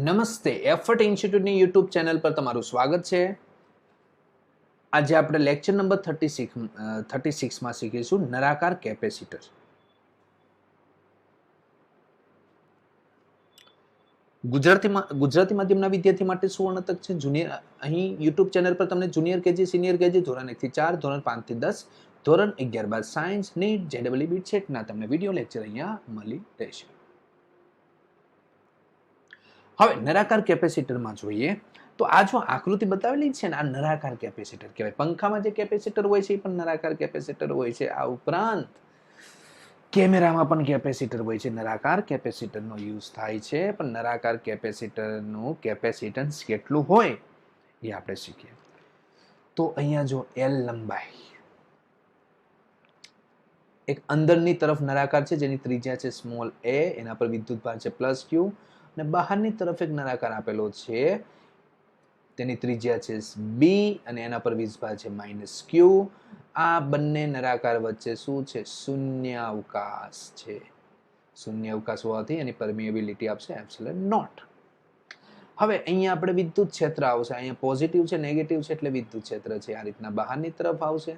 નમસ્તે effort ઇન્સ્ટિટ્યૂટની YouTube channel પર તમારું સ્વાગત છે. આજે આપણે લેક્ચર નંબર 36માં શીખીશું નળાકાર કેપેસિટર. ગુજરાતી માધ્યમના વિદ્યાર્થી માટે સુવર્ણ તક છે. જુનિયર અહીં યુટ્યુબ ચેનલ પર તમને જુનિયર કેજી, સિનિયર કેજી, ધોરણ 1 થી 4, ધોરણ 5 થી 10, ધોરણ 11 બાદ સાયન્સ, નીટ, જેડબલઈ, બીટેકના તમને વિડીયો લેક્ચર અહીંયા મળી રહેશે. હવે નળાકાર કેપેસિટરમાં જોઈએ તો આ જો આકૃતિ બતાવેલી છે ને, આ નળાકાર કેપેસિટર કહેવાય. પંખામાં જે કેપેસિટર હોય છે એ પણ નળાકાર કેપેસિટર હોય છે. આ ઉપરાંત કેમેરામાં પણ કેપેસિટર હોય છે. નળાકાર કેપેસિટરનો યુઝ થાય છે, પણ નળાકાર કેપેસિટરનું કેપેસિટન્સ કેટલું હોય એ આપણે શીખીએ. તો અહીંયા જો એલ લંબાઈ, એક અંદરની તરફ નળાકાર છે જેની ત્રિજ્યા છે સ્મોલ એ, એના પર વિદ્યુતભાર છે પ્લસ ક્યુ, અને બહારની તરફ એક નળાકાર આપેલો છે તેની ત્રિજ્યા છે બી અને એના પર વીજભાર છે માઇનસ ક્યુ. આ બંને નળાકાર વચ્ચે શું છે? શૂન્યાવકાશ છે. શૂન્યાવકાશ હોવાથી એની પરમિએબિલિટી આપશે એપ્સિલોન નોટ. હવે અહીંયા આપણે વિદ્યુત ક્ષેત્ર આવશે. અહીંયા પોઝિટિવ છે, નેગેટિવ છે એટલે વિદ્યુત ક્ષેત્ર છે. આ રીતના બહારની તરફ આવશે.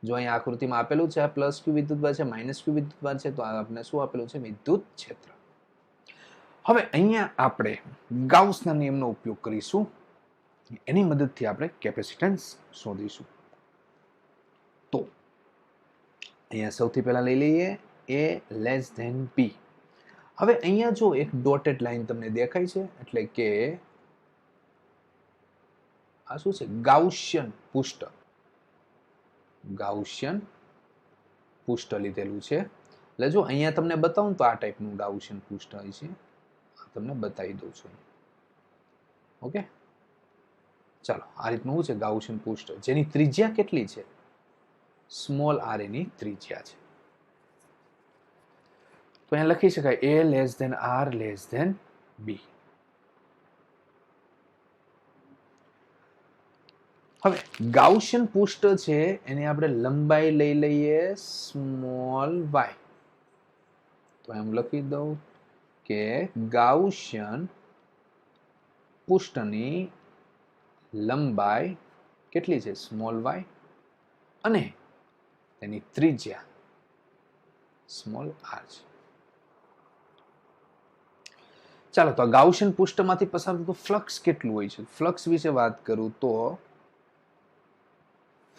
જો અહીંયા આકૃતિમાં આપેલું છે આ પ્લસ ક્યુ વિદ્યુતભાર છે, માઇનસ ક્યુ વિદ્યુતભાર છે, તો આપણે શું આપેલું છે? વિદ્યુત ક્ષેત્ર. હવે અહીંયા આપણે ગાઉસના નિયમનો ઉપયોગ કરીશું. એની મદદથી આપણે કેપેસિટન્સ શોધીશું. તો અહીંયા સૌથી પહેલા લઈ લઈએ એ લેસ ધેન બી. હવે અહીંયા જો એક ડોટેડ લાઈન તમને દેખાય છે એટલે કે આ શું છે? ગાઉસિયન પૃષ્ઠ. ગાઉસિયન પૃષ્ઠ લીધેલું છે. એટલે જો અહીંયા તમને બતાવું તો આ ટાઈપનું ગાઉસિયન પૃષ્ઠ હોય છે. તમને બતાવી દઉં છું. ઓકે, ચાલો આ રીતનું છે ગાઉસિયન પૃષ્ઠ, જેની ત્રિજ્યા કેટલી છે? સ્મોલ આર એની ત્રિજ્યા છે. તો અહીંયા લખી શકાય A less than R less than B. હવે ગાઉસિયન પૃષ્ઠ છે એની આપણે લંબાઈ લઈ લઈએ સ્મોલ વાય. તો એમ લખી દઉં કે ગાઉસિયન પૃષ્ઠની લંબાઈ કેટલી છે? સ્મોલ વાય, અને તેની ત્રિજ્યા સ્મોલ આર છે. ચાલો, તો ગાઉસિયન પૃષ્ઠમાંથી પસાર થતું ફ્લક્સ કેટલું હોય છે? ફ્લક્સ વિશે વાત કરું તો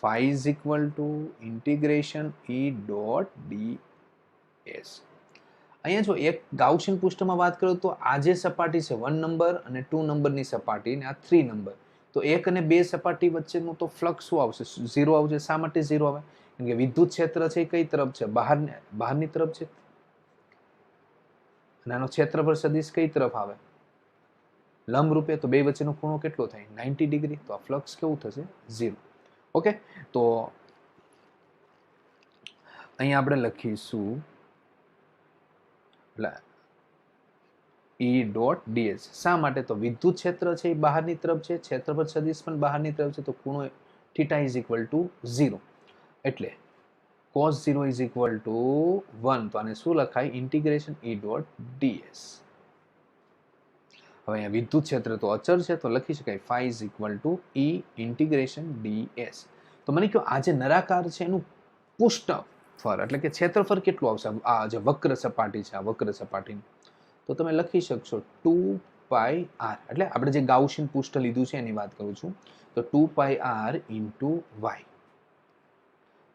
phi is equal to integration E dot ds. અહીંયા જો એક ગાઉસિયન પૃષ્ઠમાં વાત કરું તો આ જે સપાટી છે 1 નંબર અને 2 નંબરની સપાટી અને આ 3 નંબર, તો 1 અને 2 સપાટી વચ્ચેનું તો ફ્લક્સ શું આવશે? 0 આવશે. શા માટે 0 આવે? કેમ કે વિદ્યુત ક્ષેત્ર છે કઈ તરફ છે? બહારની તરફ છે. અને આનો ક્ષેત્રફળ સદિશ કઈ તરફ આવે? લંબ રૂપે. તો બે વચ્ચેનો ખૂણો કેટલો થાય? 90 ડિગ્રી. તો આ ફ્લક્સ કેવું થશે? 0. ઓકે, તો અહીંયા આપણે લખીશું E ડોટ ds. શા માટે? તો વિદ્યુત ક્ષેત્ર છે એ બહારની તરફ છે, ક્ષેત્રફળ સદિશ પણ બહારની તરફ છે, તો ખૂણો થીટા ઇઝ ઇક્વલ ટુ 0. એટલે cos 0 ઇઝ ઇક્વલ ટુ 1. તો આને શું લખાય? Integration E dot ds. હવે અહીંયા વિદ્યુત ક્ષેત્ર તો અચળ છે, તો લખી શકાય phi is equal two E integration ds. તો મને કહો આ જે નળાકાર છે એનું પૃષ્ઠફળ એટલે કે ક્ષેત્રફળ કેટલું આવશે? આ જે વક્ર સપાટી છે, આ વક્ર સપાટીનું, તો તમે લખી શકશો 2 પાઈ r. એટલે આપણે જે ગાઉસિયન પૃષ્ઠ લીધું છે એની વાત કરું છું, તો 2 પાઈ r ઇન્ટુ y.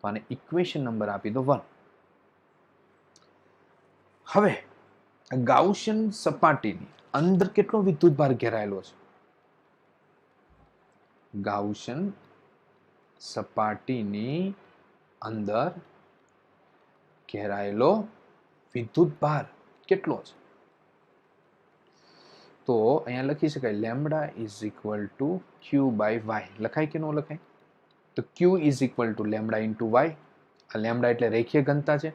તો આને ઇક્વેશન નંબર આપી દો 1. હવે ગાઉસિયન સપાટીની અંદર કેટલો વિદ્યુતભાર ઘેરાયેલો છે? ગાઉસિયન સપાટીની અંદર ઘેરાયેલો વિદ્યુતભાર કેટલો છે? તો અહીંયા લખી શકાય lambda is equal to Q by Y. લખાય કે ન લખાય? તો Q is equal to lambda into Y. આ લેમ્બડા એટલે રેખીય ઘનતા છે,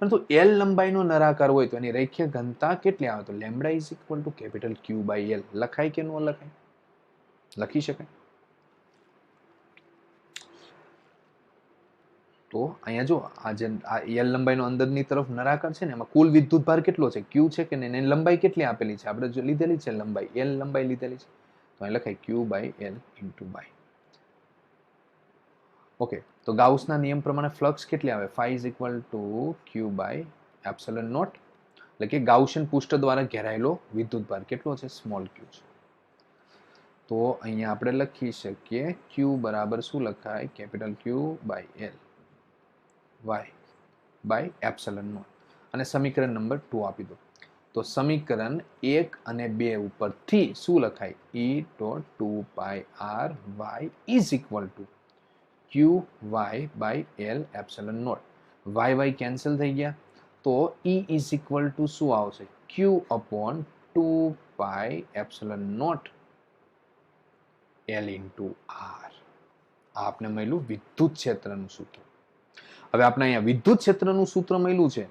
પરંતુ એલ લંબાઈનો નળાકાર હોય તો એની રેખીય ઘનતા કેટલી આવે? તો lambda is equal to capital Q by L. લખાય કે ન લખાય? લખી શકાય. તો અહીંયા જો આ જે આ એલ લંબાઈનો અંદરની તરફ નળાકાર છે ને એમાં કુલ વિદ્યુત ભાર કેટલો છે ક્યુ છે કે નહીં, એની લંબાઈ કેટલી આપેલી છે, આપણે જો લીધેલી છે લંબાઈ એલ લંબાઈ લીધેલી છે, તો અહીં લખાય Q by L into by. Okay, તો ગાઉસના નિયમ પ્રમાણે ફ્લક્સ કેટલી આવે, phi is equal to Q by epsilon nought, એટલે કે ગાઉસિયન પૃષ્ઠ દ્વારા ઘેરાયેલો વિદ્યુત ભાર કેટલો છે, સ્મોલ ક્યુ છે. તો અહીંયા આપણે લખી શકીએ ક્યુ બરાબર શું લખાય, capital Q by L Y by epsilon not, અને સમીકરણ નંબર 2 આપી દો. તો સમીકરણ 1 અને 2 ઉપરથી શું લખાય, E dot 2 pi R Y is equal to Q Y by L epsilon nought. Y Y cancel થઈ ગયા, તો ઈ ઇઝ ઇક્વલ ટુ શું આવશે, Q upon 2 pi epsilon nought L into R. આપને મળ્યું વિદ્યુત ક્ષેત્રનું સૂત્ર. હવે આપણે અહીંયા વિદ્યુત ક્ષેત્રનું સૂત્ર મળ્યું છે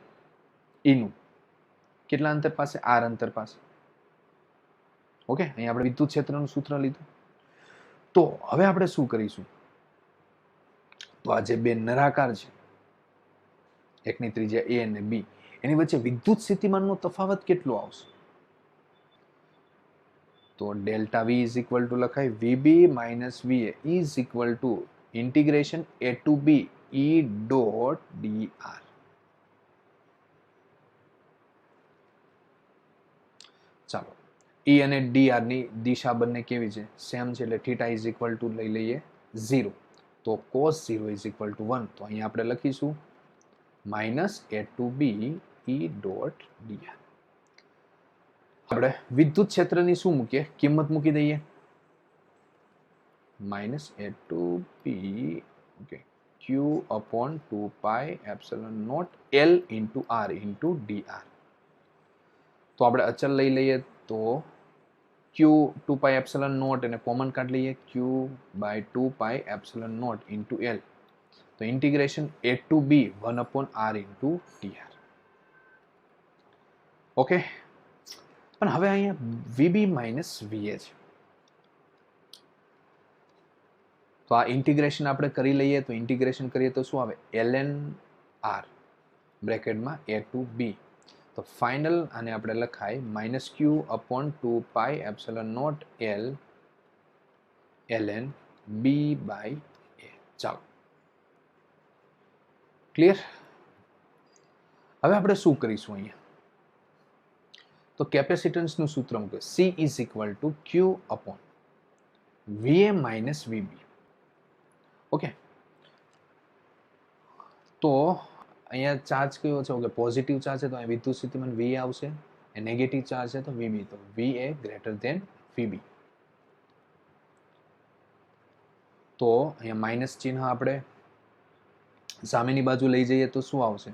એનું કેટલા અંતર પાસે, આર અંતર પાસે. ઓકે, અહીંયા આપણે વિદ્યુત ક્ષેત્રનું સૂત્ર લીધું. તો હવે આપણે શું કરીશું, તો આ જે બે નળાકાર છે, એકની ત્રિજ્યા એ અને બી, એની વચ્ચે વિદ્યુત સ્થિતિમાનનો તફાવત કેટલો આવશે, તો delta V is equal to લખાય VB minus VA is equal to integration A to B E dot D R. ચાલો, ઈ અને ડી આર ની દિશા બંને કેવી છે, સેમ છે, એટલે થીટા ઇઝ ઇક્વલ ટુ લઈ લઈએ 0, તો cos 0 ઇઝ ઇક્વલ ટુ 1, તો અહીંયા આપણે લખીશું minus A to B E dot D R. આપણે વિદ્યુત ક્ષેત્રની શું મૂકીએ, કિંમત મૂકી દઈએ, minus A to B okay Q upon 2 pi epsilon nought L into R into D R. તો આપણે અચલ લઈ લઈએ, તો ક્યુ 2 પાઈ એપ્સિલોન નોટ એને કોમન કાઢી લઈએ, Q by 2 pi epsilon nought into L, તો integration A to B 1 upon R into D R. Okay, પણ હવે અહીંયા વીબી માઇનસ વીએ છે, તો આ ઇન્ટિગ્રેશન આપણે કરી લઈએ, તો ઇન્ટિગ્રેશન કરીએ તો શું આવે, ln r બ્રેકેટમાં a ટુ b, તો ફાઇનલ આને આપણે લખાય minus Q upon 2 pi epsilon not l ln b by a. ચાલો, ક્લિયર. હવે આપણે શું કરીશું અહીંયા, તો કેપેસિટન્સનું સૂત્ર મૂકે C is equal to Q upon VA minus VB. Okay, તો અહીંયા ચાર્જ કયો છે, ઓકે પોઝિટિવ ચાર્જ છે, તો અહીં વિદ્યુત સ્થિતિમાન VA આવશે, એ નેગેટિવ ચાર્જ છે તો VB, તો VA ગ્રેટર ધેન VB. તો અહીંયા માઇનસ ચિહ્ન આપણે સામેની બાજુ લઈ જઈએ તો શું આવશે,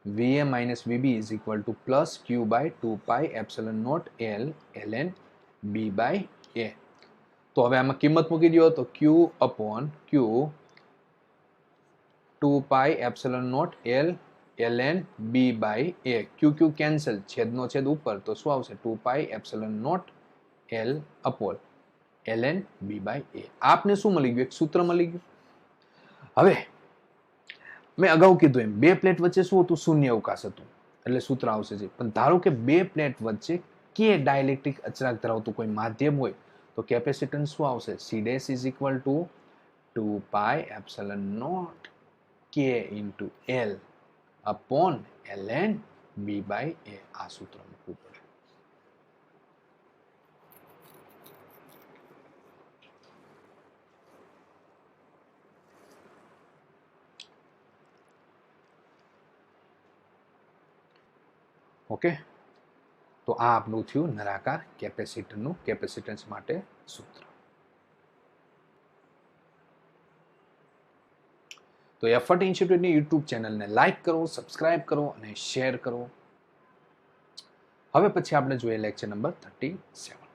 VA minus VB is equal to plus Q by 2 pi epsilon naught L ln B by A. તો હવે આમાં કિંમત મૂકી દો, તો Q upon Q 2 pi epsilon naught L ln B by A. Q cancel, છેદનો છેદ ઉપર, તો શું આવશે 2 pi epsilon naught L upon ln B by A. આપને શું મળી ગયું, એક સૂત્ર મળી ગયું. હવે મેં અગાઉ કીધું એમ બે પ્લેટ વચ્ચે શું હતું, શૂન્ય અવકાશ હતું, એટલે સૂત્ર આવશે છે. પણ ધારો કે બે પ્લેટ વચ્ચે કે ડાઇલેક્ટ્રિક અચળાંક ધરાવતું કોઈ માધ્યમ હોય, તો કેપેસિટન્સ શું આવશે, C dash is equal to 2 pi epsilon not K into L upon ln B by A. આ સૂત્ર મૂકવું પડે. ઓકે, તો આ આપણું થયું નળાકાર કેપેસિટરનું કેપેસિટન્સ માટે સૂત્ર. તો એફર્ટ ઇન્સ્ટિટ્યૂટની યુટ્યુબ ચેનલને લાઈક કરો, સબસ્ક્રાઇબ કરો અને શેર કરો. હવે પછી આપણે જોઈએ લેક્ચર નંબર 37.